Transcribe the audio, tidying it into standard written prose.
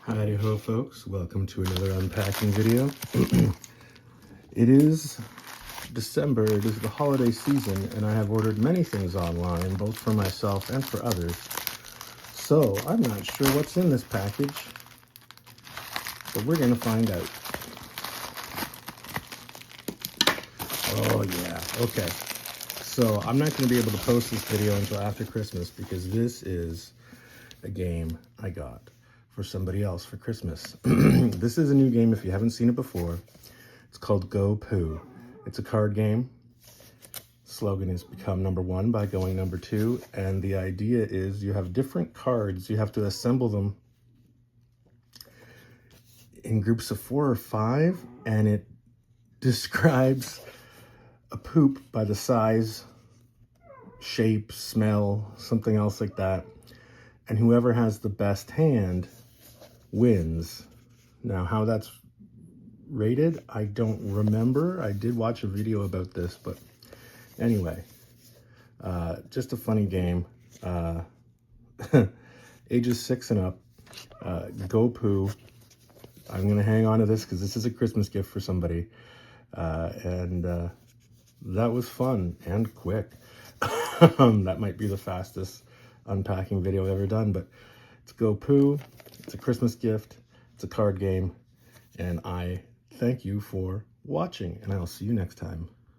Howdy ho folks, welcome to another unpacking video. It is December, it is the holiday season, and I have ordered many things online, both for myself and for others. So I'm not sure what's in this package, but we're gonna find out. Oh yeah, okay. So I'm not gonna be able to post this video until after Christmas because this is a game I got for somebody else for Christmas. This is a new game if you haven't seen it before. It's called Go Poo. It's a card game. Slogan is become number one by going number two. And the idea is you have different cards. You have to assemble them in groups of 4 or 5. And it describes a poop by the size, shape, smell, something else like that. And whoever has the best hand wins. Now, how that's rated, I don't remember. I did watch a video about this, but anyway, just a funny game. Ages 6 and up. Go Poo. I'm gonna hang on to this because this is a Christmas gift for somebody, and that was fun and quick. That might be the fastest unpacking video I've ever done, but it's Go Poo. It's a Christmas gift. It's a card game, and I thank you for watching, and I'll see you next time.